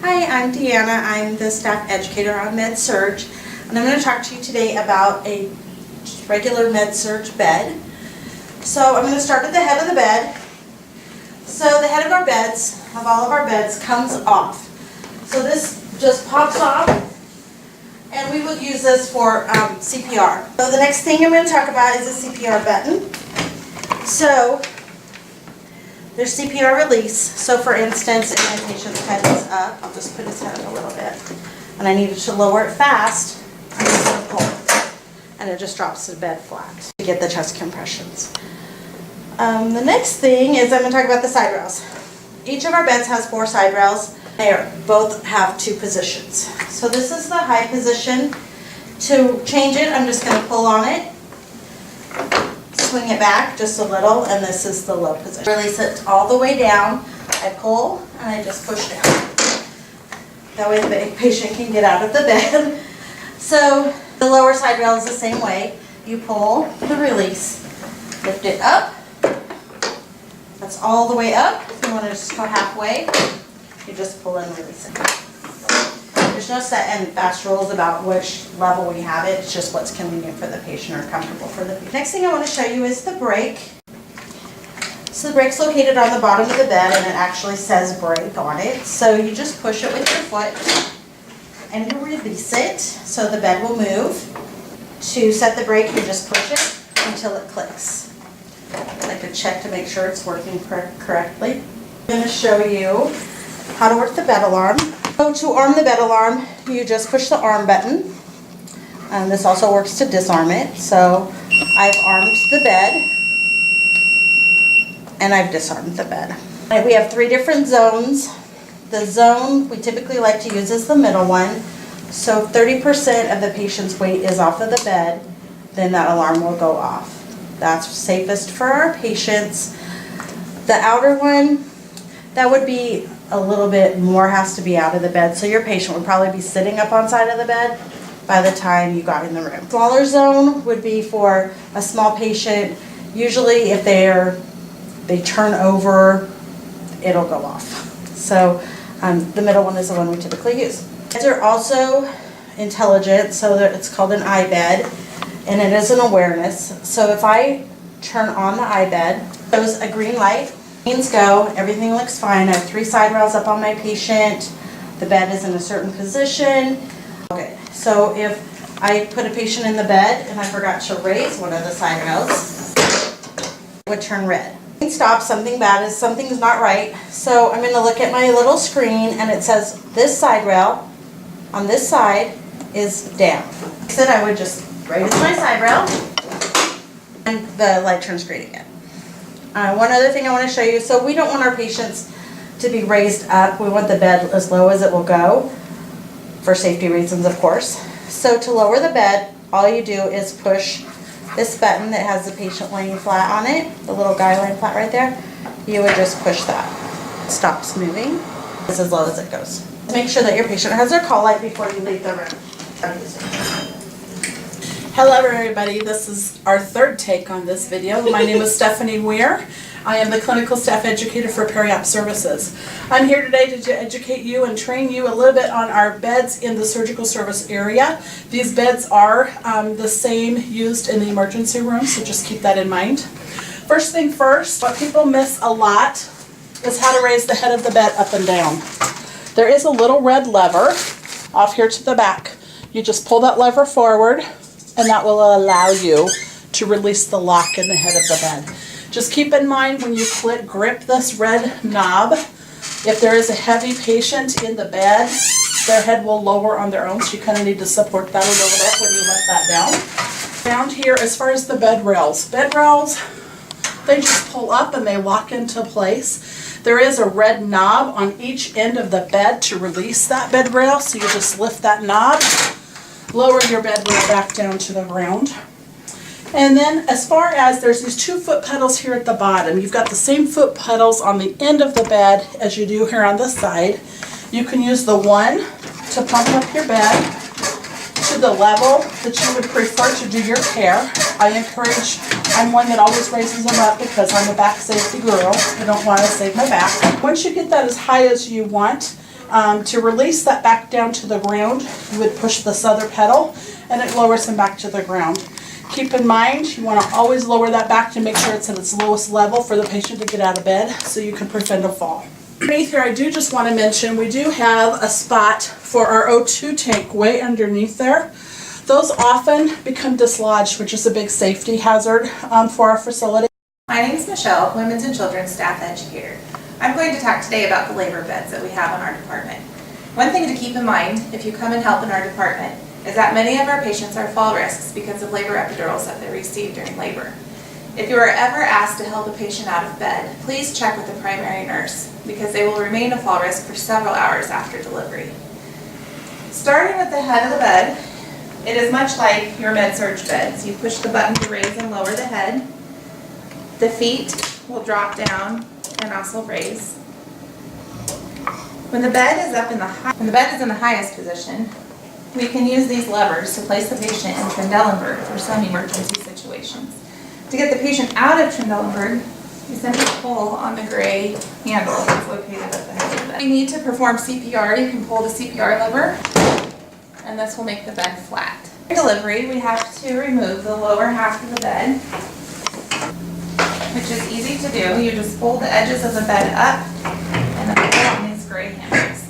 Hi, I'm Deanna. I'm the staff educator on MedSurg, and I'm going to talk to you today about a regular MedSurg bed. So I'm going to start at the head of the bed. So the head of our beds, of all of our beds, comes off. So this just pops off, and we would use this for CPR. So the next thing I'm going to talk about is the CPR button. So there's CPR release. So for instance, if my patient's head is up, I'll just put his head up a little bit, and I needed to lower it fast, I'm just going to pull, and it just drops the bed flat to get the chest compressions. The next thing is I'm going to talk about the side rails. Each of our beds has 4 side rails. They both have 2 positions. So this is the high position. To change it, I'm just going to pull on it, swing it back just a little, and this is the low position. Release it all the way down. I pull and I just push down. That way the patient can get out of the bed. So the lower side rail is the same way. You pull the release, lift it up. That's all the way up. If you want to just go halfway, you just pull and release it. There's no set and fast rules about which level we have it. It's just what's convenient for the patient or comfortable for the patient. Next thing I want to show you is the brake. So the brake's located on the bottom of the bed, and it actually says brake on it. So you just push it with your foot and you release it so the bed will move. To set the brake, you just push it until it clicks. I could check to make sure it's working correctly. I'm going to show you how to work the bed alarm. So to arm the bed alarm, you just push the arm button. This also works to disarm it. So I've armed the bed and I've disarmed the bed. We have 3 different zones. The zone we typically like to use is the middle one. So 30% of the patient's weight is off of the bed, then that alarm will go off. That's safest for our patients. The outer one, that would be a little bit more, has to be out of the bed. So your patient would probably be sitting up on side of the bed by the time you got in the room. Smaller zone would be for a small patient. Usually if they turn over, it'll go off. So the middle one is the one we typically use. Beds are also intelligent, so that it's called an iBed, and it is an awareness. So if I turn on the iBed, it shows a green light. Means go, everything looks fine. I have 3 side rails up on my patient. The bed is in a certain position. Okay, so if I put a patient in the bed and I forgot to raise one of the side rails, it would turn red. Stop, something bad is, something's not right. So I'm going to look at my little screen, and it says this side rail on this side is down. So I would just raise my side rail and the light turns green again. One other thing I want to show you, so we don't want our patients to be raised up. We want the bed as low as it will go, for safety reasons, of course. So to lower the bed, all you do is push this button that has the patient laying flat on it, the little guy laying flat right there. You would just push that. It stops moving. It's as low as it goes. Make sure that your patient has their call light before you leave the room. Hello everybody, this is our 3rd take on this video. My name is Stephanie Weir. I am the clinical staff educator for Pediatric Services. I'm here today to educate you and train you a little bit on our beds in the surgical service area. These beds are the same used in the emergency room, so just keep that in mind. First thing first, what people miss a lot is how to raise the head of the bed up and down. There is a little red lever off here to the back. You just pull that lever forward, and that will allow you to release the lock in the head of the bed. Just keep in mind when you grip this red knob, if there is a heavy patient in the bed, their head will lower on their own, so you kind of need to support that a little bit when you let that down. Down here, as far as the bed rails, they just pull up and they lock into place. There is a red knob on each end of the bed to release that bed rail, so you just lift that knob, lower your bed rail back down to the ground. And then as far as, there's these 2 foot pedals here at the bottom. You've got the same foot pedals on the end of the bed as you do here on this side. You can use the one to pump up your bed to the level that you would prefer to do your care. I'm one that always raises them up because I'm a back safety girl. I don't want to save my back. Once you get that as high as you want, To release that back down to the ground, you would push this other pedal and it lowers him back to the ground. Keep in mind, you want to always lower that back to make sure it's at its lowest level for the patient to get out of bed so you can prevent a fall. Underneath here, I do just want to mention we do have a spot for our O2 tank way underneath there. Those often become dislodged, which is a big safety hazard for our facility. My name is Michelle, Women's and Children's Staff Educator. I'm going to talk today about the labor beds that we have in our department. One thing to keep in mind if you come and help in our department is that many of our patients are fall risks because of labor epidurals that they receive during labor. If you are ever asked to help a patient out of bed, please check with the primary nurse because they will remain a fall risk for several hours after delivery. Starting with the head of the bed, it is much like your MedSurg beds. You push the button to raise and lower the head. The feet will drop down and also raise. When the bed is in the highest position, we can use these levers to place the patient in Trendelenburg for some emergency situations. To get the patient out of Trendelenburg, you simply pull on the gray handle that's located at the head of the bed. If you need to perform CPR, you can pull the CPR lever, and this will make the bed flat. During delivery, we have to remove the lower half of the bed, which is easy to do. You just fold the edges of the bed up and then pull on these gray handles.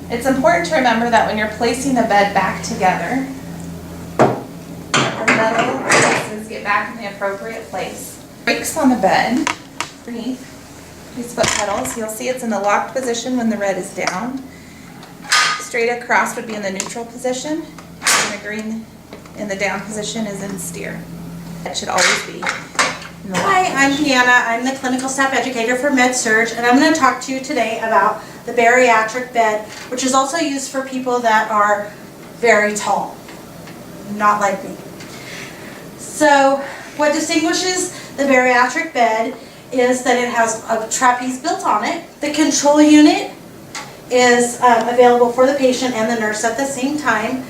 It's important to remember that when you're placing the bed back together, the metal pieces get back in the appropriate place. Brakes on the bed underneath these foot pedals. You'll see it's in the locked position when the red is down. Straight across would be in the neutral position, and the green in the down position is in steer. That should always be. Hi, I'm Deanna. I'm the clinical staff educator for MedSurg, and I'm going to talk to you today about the bariatric bed, which is also used for people that are very tall, not like me. So what distinguishes the bariatric bed is that it has a trapeze built on it. The control unit is available for the patient and the nurse at the same time.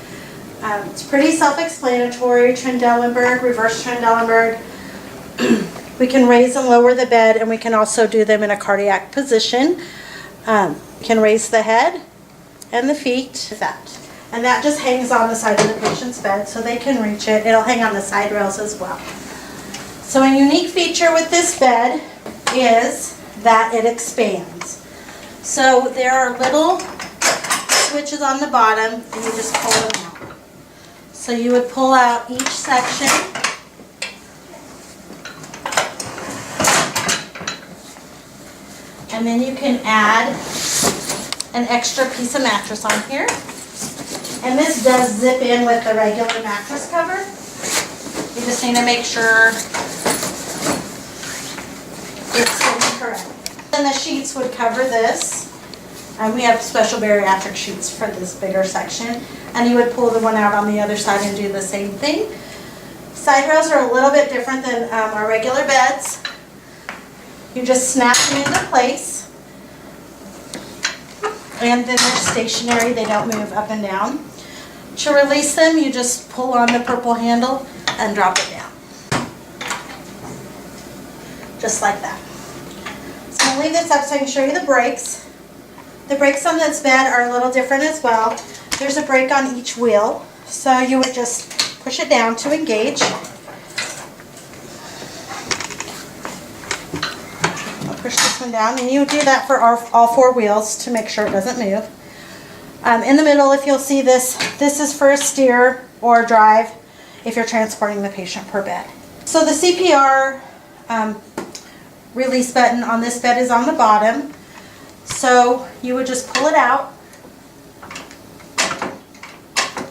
It's pretty self-explanatory. Trendelenburg, reverse Trendelenburg. We can raise and lower the bed, and we can also do them in a cardiac position. We can raise the head and the feet. And that just hangs on the side of the patient's bed so they can reach it. It'll hang on the side rails as well. So a unique feature with this bed is that it expands. So there are little switches on the bottom, and you just pull them out. So you would pull out each section. And then you can add an extra piece of mattress on here. And this does zip in with the regular mattress cover. You just need to make sure it's sitting correct. And the sheets would cover this. We have special bariatric sheets for this bigger section. And you would pull the one out on the other side and do the same thing. Side rails are a little bit different than our regular beds. You just snap them into place, and then they're stationary, they don't move up and down. To release them, you just pull on the purple handle and drop it down. Just like that. So I'm going to leave this up so I can show you the brakes. The brakes on this bed are a little different as well. There's a brake on each wheel, so you would just push it down to engage. Push this one down, and you do that for all four wheels to make sure it doesn't move. In the middle, if you'll see this is for a steer or drive if you're transporting the patient per bed. So the CPR release button on this bed is on the bottom. So you would just pull it out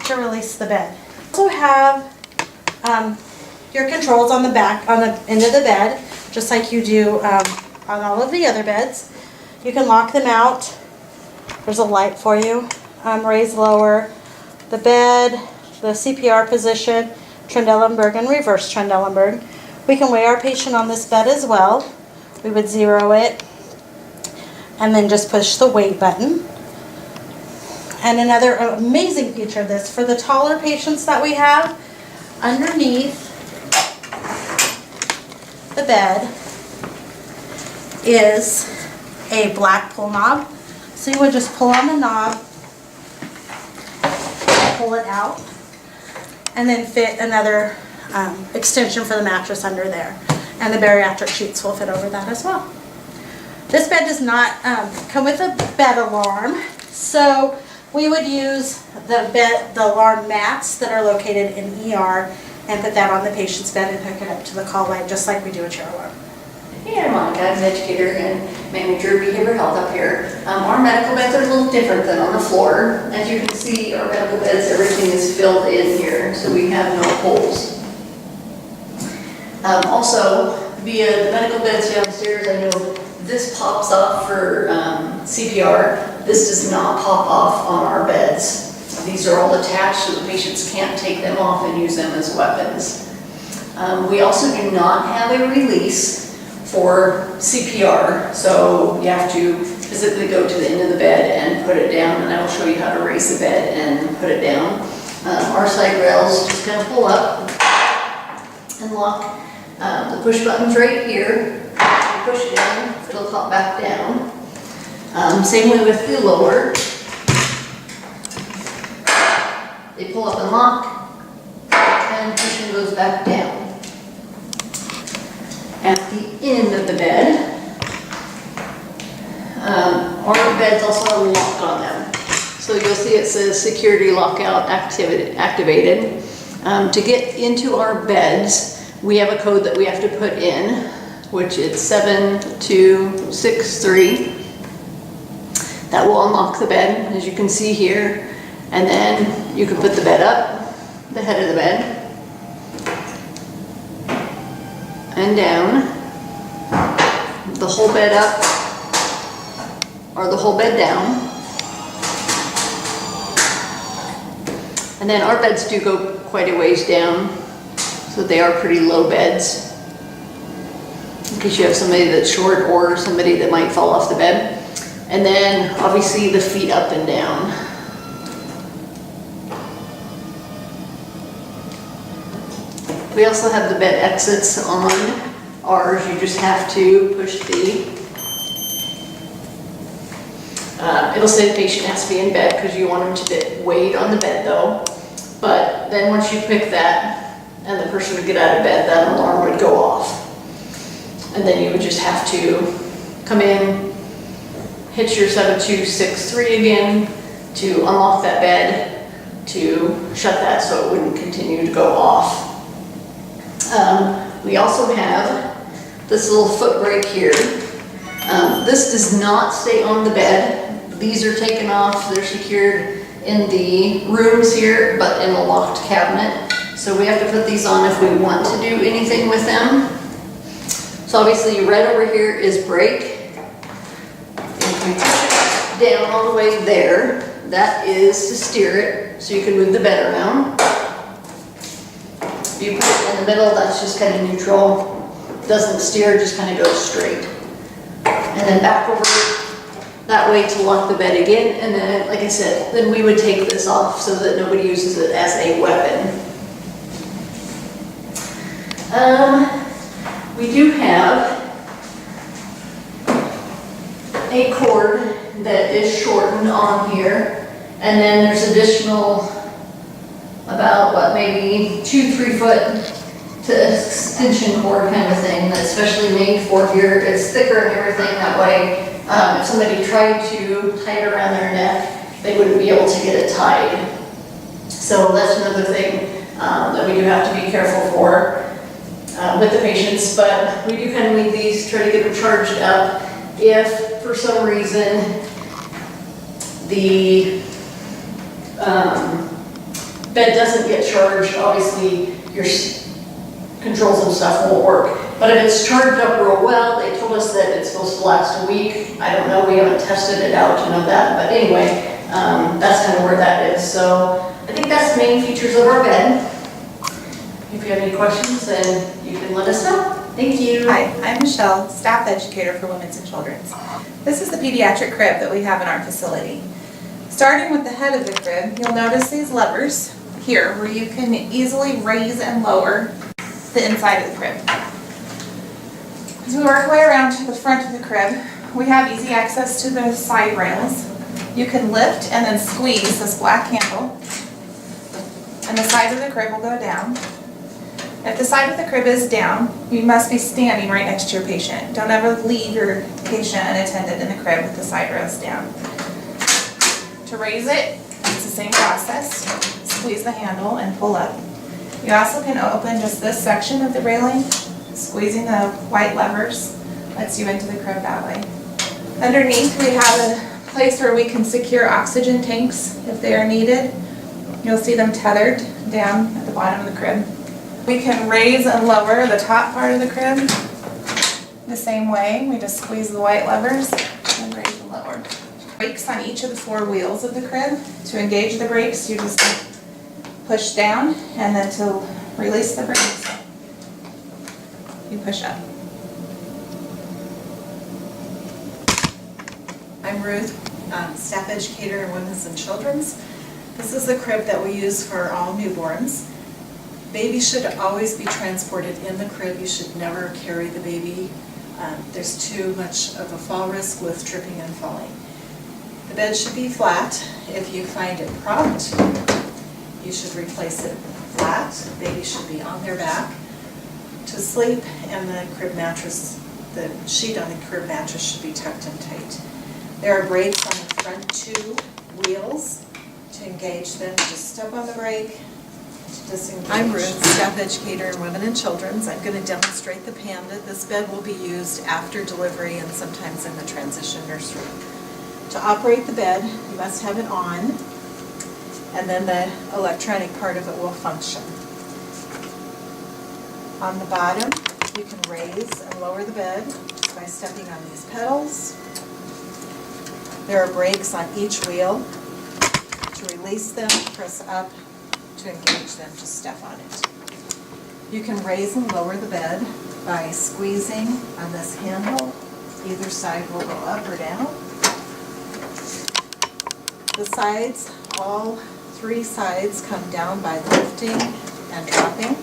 to release the bed. You also have your controls on the back, on the end of the bed, just like you do on all of the other beds. You can lock them out. There's a light for you. Raise, lower the bed, the CPR position, Trendelenburg and reverse Trendelenburg. We can weigh our patient on this bed as well. We would zero it and then just push the weight button. And another amazing feature of this, for the taller patients that we have, underneath the bed is a black pull knob. So you would just pull on the knob, pull it out, and then fit another extension for the mattress under there. And the bariatric sheets will fit over that as well. This bed does not come with a bed alarm, so we would use the alarm mats that are located in ER and put that on the patient's bed and hook it up to the call light, just like we do a chair alarm. Hey, I'm Monica, I'm an educator and manager of behavioral health up here. Our medical beds are a little different than on the floor. As you can see, our medical beds, everything is filled in here, so we have no holes. Also, via the medical beds downstairs, I know this pops off for CPR. This does not pop off on our beds. These are all attached so the patients can't take them off and use them as weapons. We also do not have a release for CPR, so you have to physically go to the end of the bed and put it down, and I will show you how to raise the bed and put it down. Our side rails just kind of pull up and lock. The push button's right here. You push it in, it'll pop back down. Same way with the lower. They pull up and lock, and pushing goes back down. At the end of the bed, our beds also have a lock on them. So you'll see it says security lockout activated. To get into our beds, we have a code that we have to put in, which is 7263. That will unlock the bed, as you can see here. And then you can put the bed up, the head of the bed, and down, the whole bed up, or the whole bed down. And then our beds do go quite a ways down, so they are pretty low beds, in case you have somebody that's short or somebody that might fall off the bed. And then obviously the feet up and down. We also have the bed exits on ours. You just have to push the, it'll say the patient has to be in bed because you want them to get weight on the bed though. But then once you pick that and the person would get out of bed, that alarm would go off. And then you would just have to come in, hit your 7263 again to unlock that bed, to shut that so it wouldn't continue to go off. We also have this little foot brake here. This does not stay on the bed. These are taken off. They're secured in the rooms here, but in a locked cabinet. So we have to put these on if we want to do anything with them. So obviously red over here is brake. If we push it down all the way there, that is to steer it so you can move the bed around. If you put it in the middle, that's just kind of neutral. Doesn't steer, just kind of goes straight. And then back over that way to lock the bed again. And then, like I said, then we would take this off so that nobody uses it as a weapon. We do have a cord that is shortened on here. And then there's additional about what, maybe 2-3 foot to extension cord kind of thing that's specially made for here. It's thicker and everything that way. If somebody tried to tie it around their neck, they wouldn't be able to get it tied. So that's another thing that we do have to be careful for with the patients. But we do kind of leave these, try to get them charged up. If for some reason the bed doesn't get charged, obviously your controls and stuff won't work. But if it's charged up real well, they told us that it's supposed to last a week. I don't know, we haven't tested it out to know that. But anyway, that's kind of where that is. So I think that's the main features of our bed. If you have any questions, then you can let us know. Thank you. Hi, I'm Michelle, staff educator for Women's and Children's. This is the Pediatric Crib that we have in our facility. Starting with the head of the crib, you'll notice these levers here where you can easily raise and lower the inside of the crib. As we work our way around to the front of the crib, we have easy access to the side rails. You can lift and then squeeze this black handle, and the side of the crib will go down. If the side of the crib is down, you must be standing right next to your patient. Don't ever leave your patient unattended in the crib with the side rails down. To raise it, it's the same process. Squeeze the handle and pull up. You also can open just this section of the railing. Squeezing the white levers lets you into the crib that way. Underneath, we have a place where we can secure oxygen tanks if they are needed. You'll see them tethered down at the bottom of the crib. We can raise and lower the top part of the crib the same way. We just squeeze the white levers and raise and lower. Brakes on each of the 4 wheels of the crib. To engage the brakes, you just push down, and then to release the brakes, you push up. I'm Ruth, staff educator in Women's and Children's. This is the crib that we use for all newborns. Baby should always be transported in the crib. You should never carry the baby. There's too much of a fall risk with tripping and falling. The bed should be flat. If you find it propped, you should replace it flat. The baby should be on their back to sleep, and the crib mattress, the sheet on the crib mattress should be tucked in tight. There are brakes on the front 2 wheels to engage them. Just step on the brake to disengage. I'm Ruth, staff educator in Women and Children's. I'm going to demonstrate the Panda. This bed will be used after delivery and sometimes in the transition nursery. To operate the bed, you must have it on, and then the electronic part of it will function. On the bottom, you can raise and lower the bed by stepping on these pedals. There are brakes on each wheel. To release them, press up. To engage them, just step on it. You can raise and lower the bed by squeezing on this handle. Either side will go up or down. The sides, all 3 sides come down by lifting and dropping.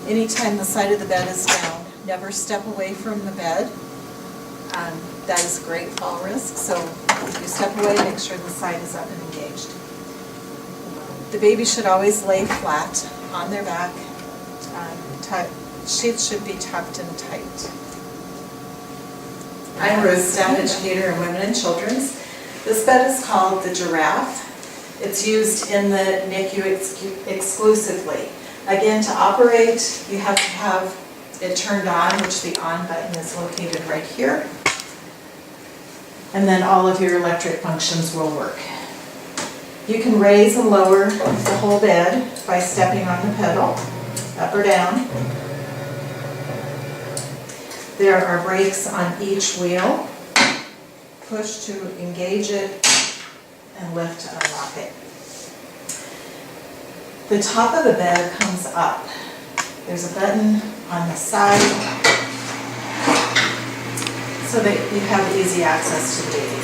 Anytime the side of the bed is down, never step away from the bed. That is great fall risk, so if you step away, make sure the side is up and engaged. The baby should always lay flat on their back. Sheets should be tucked in tight. I'm Ruth, staff educator in Women and Children's. This bed is called the Giraffe. It's used in the NICU exclusively. Again, to operate, you have to have it turned on, which the on button is located right here. And then all of your electric functions will work. You can raise and lower the whole bed by stepping on the pedal, up or down. There are brakes on each wheel. Push to engage it and lift to unlock it. The top of the bed comes up. There's a button on the side so that you have easy access to the baby.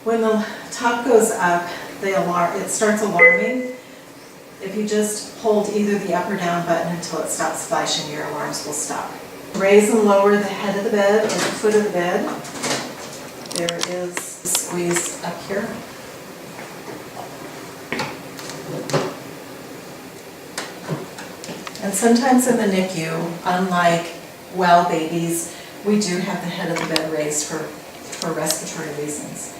When the top goes up, it starts alarming. If you just hold either the up or down button until it stops flashing, your alarms will stop. Raise and lower the head of the bed or the foot of the bed. There is a squeeze up here. And sometimes in the NICU, unlike well babies, we do have the head of the bed raised for respiratory reasons.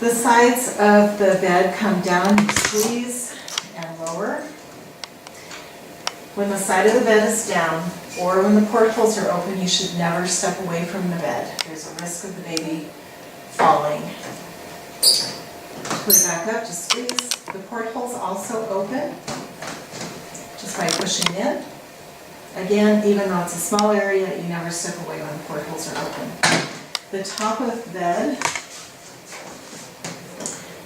The sides of the bed come down, you squeeze and lower. When the side of the bed is down, or when the portholes are open, you should never step away from the bed. There's a risk of the baby falling. Put it back up, just squeeze. The portholes also open just by pushing in. Again, even though it's a small area, you never step away when the portholes are open. The top of the bed,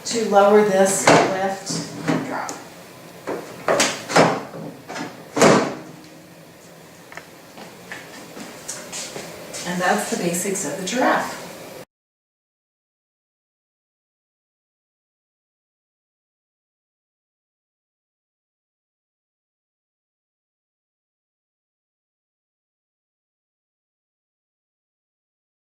to lower this, lift, and drop. And that's the basics of the Giraffe.